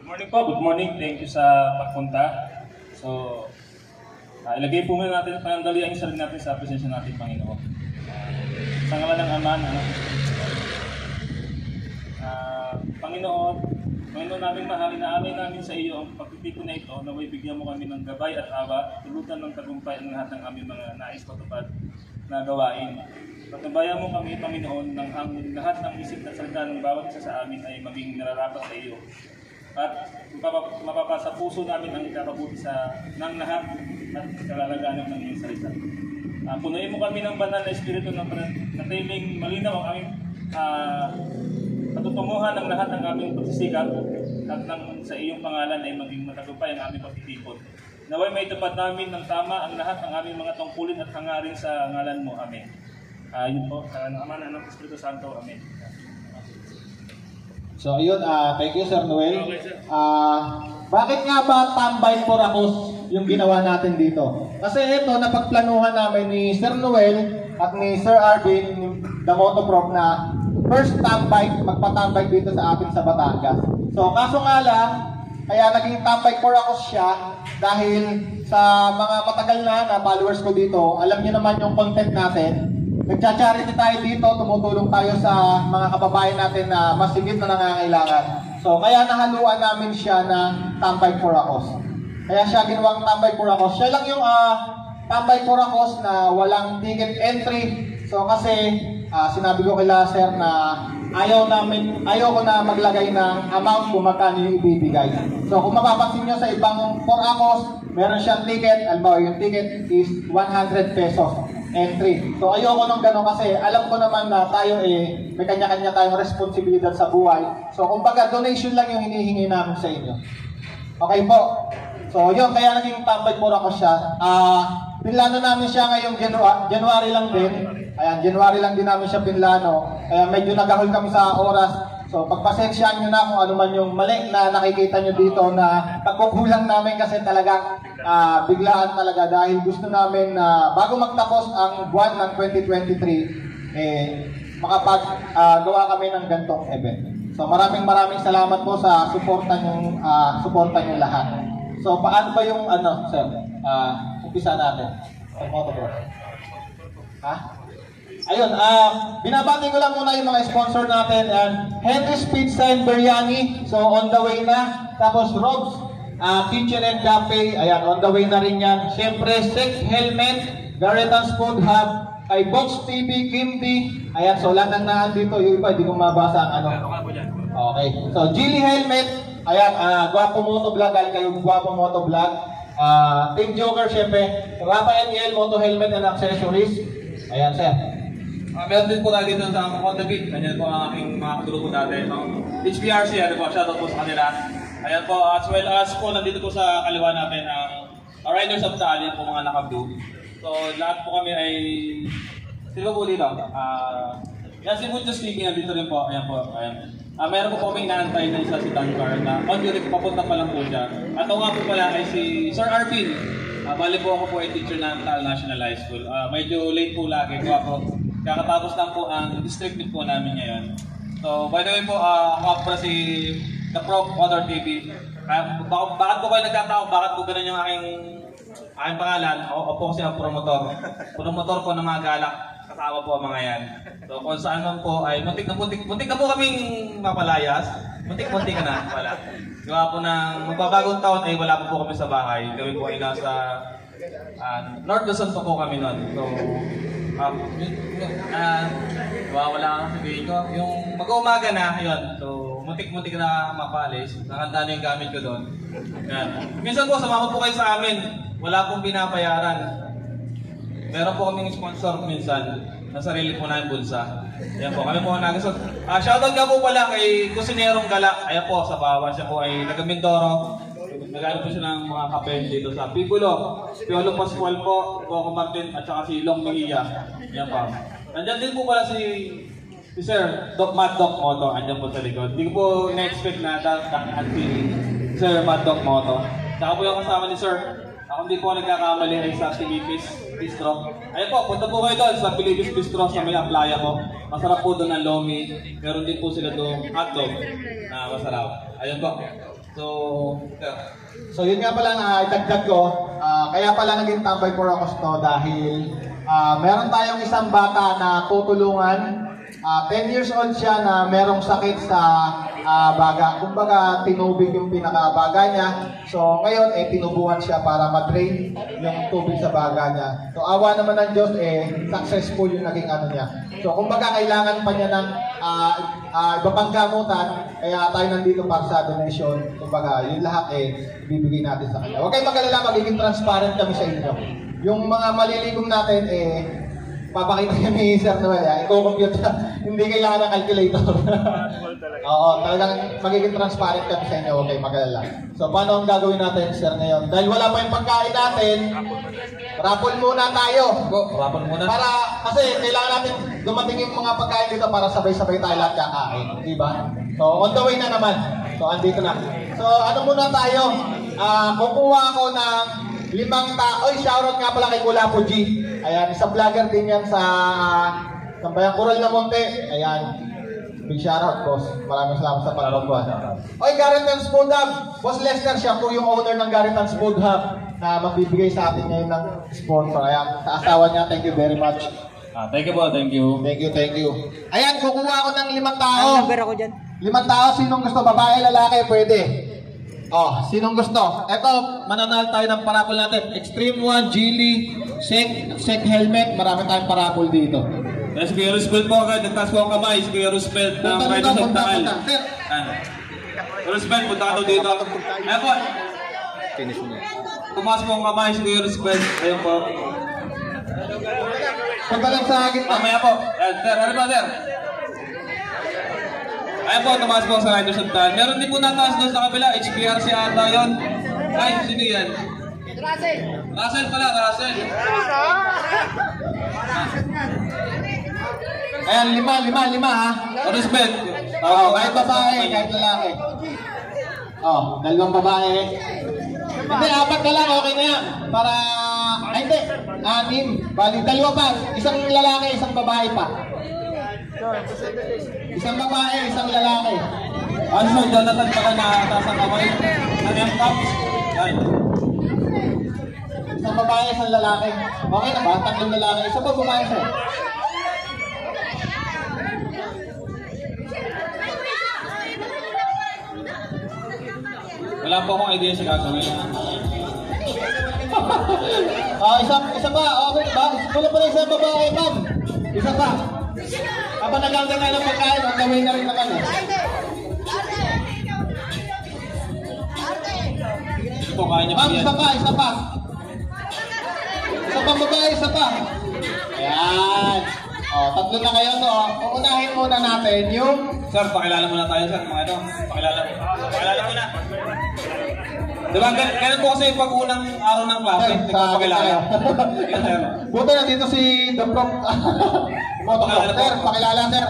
morning po, good morning. Thank you sa pagpunta. So, ilagay po muna natin panandalian yung sarili natin sa presensya natin, Panginoon. Sa ngalan ng Ama, ng Anak, Panginoon namin mahal, inaamin namin sa iyo ang pagtitipon na ito, naway bigyan mo kami ng gabay at awa, tulutan ng tagumpay ang lahat ng aming mga nais patupad na gawain. Patubayan mo kami, Panginoon, ng ang lahat ng isip at salita ng bawat isa sa amin ay maging nararapat sa iyo. At mapapasa puso namin ang ikakabuti ng lahat at kalalagaan ng iyong salita. Punuin mo kami ng banal na espiritu na timing malinaw ang aming patutunguhan ng lahat ng aming pagsisikap at nang sa iyong pangalan ay maging matagumpay ang aming pagtitipon. Naway may tupad namin ng tama ang lahat ng aming mga tungkulin at hangarin sa ngalan mo. Amen. Yun po, sa Ama ng Espiritu Santo. Amen. So ayun, thank you Sir Noel. Bakit nga ba tambay for akos yung ginawa natin dito? Kasi ito, napagplanuhan namin ni Sir Noel at ni Sir Arvin, the Motoprof, na first tambay, magpatambay dito sa atin sa Batangas. So kaso nga lang, kaya naging tambay for akos siya dahil sa mga matagal na followers ko dito, alam niyo naman yung content natin. Nagcha-charity tayo dito, tumutulong tayo sa mga kababayan natin na mas higit na nangangailangan. So, kaya nahaluan namin siya na tambay for akos. Kaya siya ginawang tambay for akos. Siya lang yung tambay for akos na walang ticket entry. So, kasi sinabi ko kila Sir na ayaw ko na maglagay ng amount kung magkano yung ibibigay. So, kung mapapansin nyo sa ibang for akos, meron siyang ticket. Albaw, yung ticket is 100 pesos. Entry. So ayoko nung gano'n kasi alam ko naman na tayo may kanya-kanya tayong responsibilidad sa buhay. So kumbaga donation lang yung hinihingi namin sa inyo. Okay po. So yun, kaya naging tambay for ako siya. Pinlano namin siya ngayong January lang din. Ayan, January lang din namin siya pinlano. Kaya medyo nagahol kami sa oras. So pagpasensyaan nyo na kung ano man yung mali na nakikita nyo dito na pagkukulang namin kasi talagang biglaan talaga dahil gusto namin na bago magtapos ang buwan ng 2023 makapagawa kami ng gantong event. So maraming salamat po sa suporta nyo lahat. So paano ba yung sir? Umpisa natin. Ayun, binabati ko lang muna yung mga sponsor natin. Henry's Pizza and Biryani, so on the way na. Tapos Rob's Kitchen and Cafe, ayan, on the way na rin yan. Siyempre, Sex Helmet, Garetans Food Hub, ay Box TV, Kimdi. Ayan, so lahat ng nandito, yung iba, hindi ko mabasa ang Okay, so Gilly Helmet, ayan, Guapo Motovlog, galing kayong Guapo Motovlog. Team Joker, siyempre, Rafael Yel, Moto Helmet and Accessories. Ayan, sir. Meron din po tayo dito sa Honda Beat. Ganyan po ang aking mga katulog po dati. HPRC, shoutout po sa kanila. Ayan po, as well as po, nandito po sa kaliwa natin ang Riders of Talent po, mga naka-blue. So, lahat po kami ay, sino po dito? Yan, si Muchos TV, nandito rin po. Ayan po, ayan. Meron po kami inaantay na isa si Dancar na on-duty po, papunta pa lang po siya. At nga po pala ay si Sir Arvin. Bali po ako po ay teacher ng Taal National High School. Medyo late po lagi. Kakatapos lang po ang district meet po namin ngayon. So, by the way po, ako po si The Prof. Other TV. Bakit po kayo nagtatawag? Bakit po ganun yung aking pangalan? Ako po kasi ang promotor. Promotor po ng mga galak. Kasama po ang mga yan. So, kung saan man po ay muntik na po kaming mapalayas. Muntik na pala. Diba po ng magbabagong taon ay wala po kami sa bahay. Kami po ay nasa North Luzon po kami nun. So, wala kang sabihin ko. Yung mag-umaga na, yun. So, muntik na mapalis. Nakanda na yung gamit ko doon. Yan. Minsan po, sumama po kayo sa amin. Wala pong pinapayaran. Meron po kaming sponsor minsan. Sa sarili po namin bulsa. Yan po, kami po ang nagasot. Shoutout nga po pala kay Kusinerong Gala. Ayan po, sa Bawa. Siya po ay taga-Mindoro. Nag-aaral po siya ng mga kape dito sa Piccolo. Piolo Pascual po, Coco Martin, at saka si Long Mejia. Yan po. Nandyan din po pala si Sir Mad Doc Moto. Andyan po sa likod. Hindi ko po na-expect na dahil si Sir Mad Doc Moto. Saka po yung kasama ni Sir. Ako hindi po nagkakamali ay sa Pilipis Bistro. Ayun po, punta po kayo doon sa Pilipis Bistro sa may playa ko. Masarap po doon ang lomi. Meron din po sila doon hotdog na masarap. Ayun po. yeah. So yun nga pala idagdag ko, kaya pala naging tambay for ako to dahil meron tayong isang bata na tutulungan. 10 years old siya na merong sakit sa baga. Kumbaga, tinubig yung pinakabaga niya. So, ngayon, tinubuhan siya para ma-drain yung tubig sa baga niya. So, awa naman ng Diyos, successful yung naging ano niya. So, kumbaga, kailangan pa niya ng iba pang gamutan. Kaya tayo nandito para sa donation. Kumbaga, yung lahat, bibigay natin sa kanya. Huwag kayong mag-alala, magiging transparent kami sa inyo. Yung mga maliligom natin, papakita niya ni Sir Noel, i-compute hindi kailangan ng calculator. Oo, talagang magiging transparent kami sa inyo, okay, mag-alala. So, paano ang gagawin natin, Sir, ngayon? Dahil wala pa yung pagkain natin, raffle muna tayo. Raffle muna. Para, kasi kailangan natin dumating yung mga pagkain dito para sabay-sabay tayo lahat kakain. Diba? So, on the way na naman. So, andito na. So, ano muna tayo? Kukuha ako ng 5 tao. Oy, shoutout nga pala kay Kulapo G. Ayan, isang vlogger din yan sa Sambayang Coral na Monte. Ayan, big shoutout, boss. Maraming salamat sa pagbabuhan. Oy, Garrett's Food Hub. Boss Lester, siya po yung owner ng Garrett's Food Hub na magbibigay sa atin ngayon ng sponsor. Ayan, sa asawa niya, thank you very much. Thank you po, thank you. Thank you. Ayan, kukuha ako ng 5 tao. Number ako dyan. 5 tao, sinong gusto? Babae, lalaki, pwede. Oh, sinong gusto? Eto, mananal tayo ng parapol natin. Extreme 1, Geely, Sek helmet. Marami tayong parapol dito. Yes, Kuya Roosevelt po agad. Nagtaas po ang kamay. Si Kuya Roosevelt ng Riders of Taal. Kuya Roosevelt, punta ka dito. Ayan po. Tumaas po ang kamay si Kuya Roosevelt. Ayun po. Punta lang sa akin. Mamaya po. Sir, ano ba, sir? Ayan po, tumaas po sa Riders of Taal. Meron din po nataas doon sa kabila. HPRC ata yun. Ay, sino yan? Russell pala, Russell. Ayan, 5 ha. Roosevelt. Oo, kahit babae, kahit lalaki. Oh, 2 babae. Hindi, 4 na lang, okay na yan. Para, ay hindi, 6. Bali, 2 pa. Isang lalaki, isang babae pa. Isang babae, isang lalaki. Ano sa Jonathan pala nataas ang kamay? Ano yung cups? Yan. Isang babae, isang lalaki. Okay na ba? 3 lalaki. Isa pa babae sir. Wala po akong idea sa gagawin. Isa pa. Okay ba? Wala pa rin isang babae, ma'am. Isa pa. Kapag naglalagay na ng pagkain, ang gawin na rin naman eh. Ito, kaya niya Ma'am, yan. isa pa. Isa pang babae, isa pa. Ayan. O, 3 na kayo to. Uunahin muna natin yung... Sir, pakilala muna tayo, sir. Mga ito. Pakilala muna. Diba, ganun po kasi pag unang araw ng klase, nagpapakilala. Buti na dito si The Prof. Sir, pakilala sir.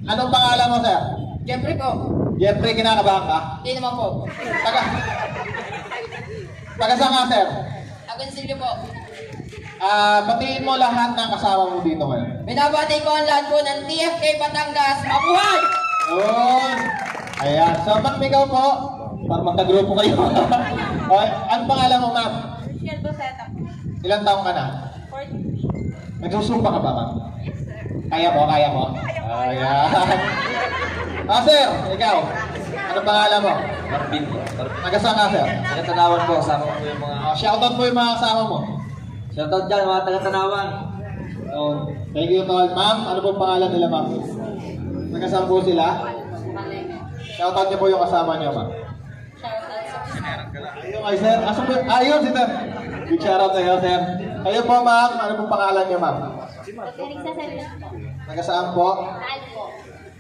Anong pangalan mo sir? Jeffrey po. Jeffrey, kinakabahan ka? Hindi naman po. Taga saan ka sir? Agonsilyo po. Batiin mo lahat ng kasama mo dito ngayon. Binabati ko ang lahat po ng TFK Batangas. Mabuhay! Yun. Ayan. So, magmigaw po. Para magkagrupo kayo. Okay. Anong pangalan mo, ma'am? Michelle Boseta. Ilang taong ka na? 40. Nagsusumpa ka ba, ma'am? Kaya mo? Ayan. Sir, ikaw. Anong pangalan mo? Marvin. Taga saan ka, sir? Taga-Tanawan po, kasama ko yung mga... Shoutout mo yung mga kasama mo. Shoutout dyan, mga taga-Tanawan. Thank you, tol. Ma'am, ano pong pangalan nila, ma'am? Taga saan po sila? Shoutout niyo po yung kasama niyo, ma'am. Ayun kay sir. Ayun, si sir. Big shoutout sa'yo, sir. Kayo po, ma'am. Ano pong pangalan niyo, ma'am? Taga saan po?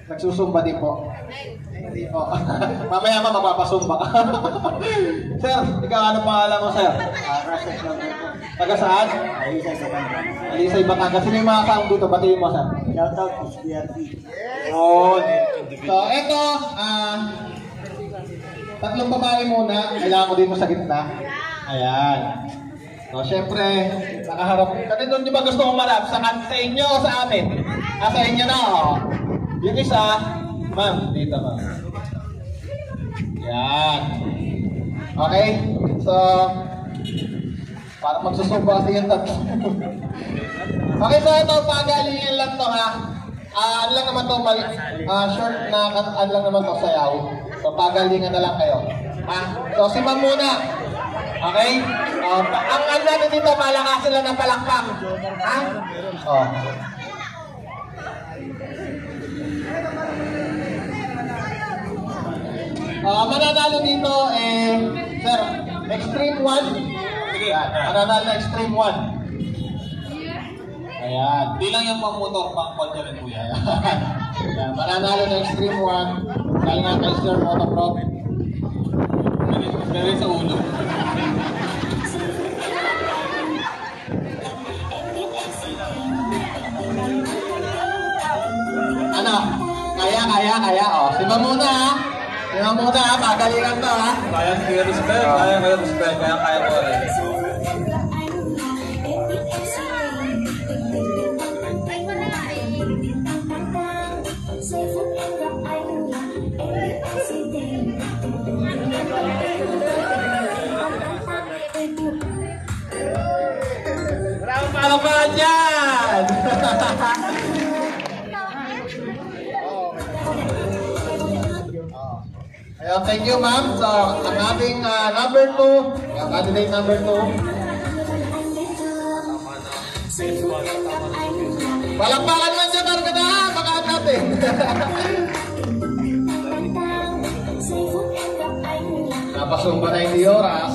Nagsusumba din po. Hindi po. Mamaya ma, mapapasumba ka. Sir, ikaw ano pangalan mo, sir? Taga saan? Alisay, Batangas. Sino yung mga kaong dito? Batiin mo, sir. Shoutout to SBRT. Yun. So, eto, 3 babae muna. Kailangan ko dito sa gitna. Ayan. So, syempre, nakaharap. Kasi doon, di ba gusto mong marap? Sa inyo o sa amin? Sa inyo na, oh. Yung isa, ma'am, dito, ma'am. Yan. Okay? So, para magsusumba kasi yung tatlo. Okay, so ito, pagalingan lang to ha. Ano lang naman to, short na, ano lang naman to, sayaw. So, pagalingan na lang kayo. Ha? So, si Ma'am muna. Okay? Ang ano natin dito, malakasin lang ng palakpak. Ha? Oh. Mananalo dito, sir, Extreme 1. Sige. Mananalo na Extreme 1. Ayan. Di lang yung pang motor, pang kotse rin po yan. Ayan. Mananalo na Extreme 1. Dahil nga kay Sir Motocross. Pero sa ulo. Ano? Kaya. Oh, sima muna ha. Sima muna ha. Pagalingan to ha. Kaya kayo respect, kaya kayo respect, kaya ko rin. Ano ba dyan? Ayun, thank you ma'am. So, ang ating number 2, yung candidate number 2. Palakpakan man dyan, targa na ha. Baka natin. Napasumba na yung oras.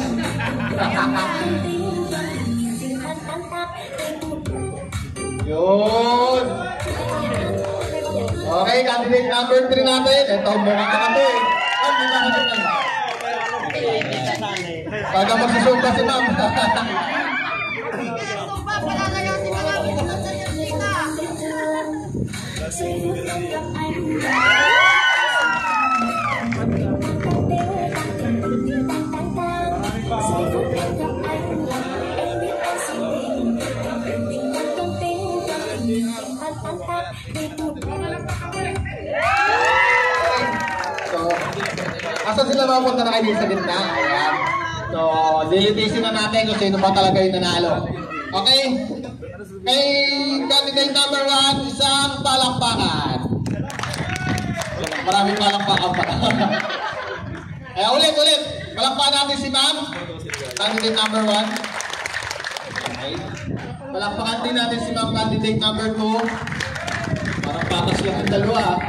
Yun. Okay, candidate number 3 natin. Ito, mukha ka natin. Hindi na natin naman. Baga magsusumba si ma'am. Asan sila mapunta na kayo sa gitna? Ayan. So, dilitisin na natin kung sino pa talaga yung nanalo. Okay? Kay candidate number 1, isang palakpakan. Maraming palakpakan pa. Kaya ulit. Palakpakan natin si ma'am. Candidate number 1. Okay. Palakpakan din natin si ma'am candidate number 2. Parang patas lang ang dalawa.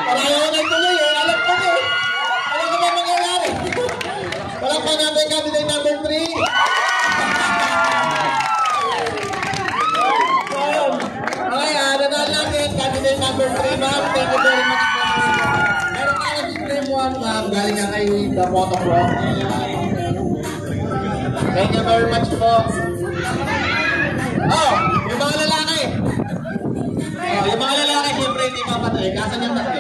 Parayaw na tuloy eh. Alam ko eh. Alam ko ba mangyayari? Palakpakan natin candidate number 3. Okay, nanalo natin candidate number 3, ma'am. Thank you very much po. Meron ka ng Extreme 1, ma'am. Galing nga kay The Motocross. Thank you very much po. Oh, yung mga lalaki. Oh, yung mga lalaki, siyempre hindi papatay. Kasan yung tatlo?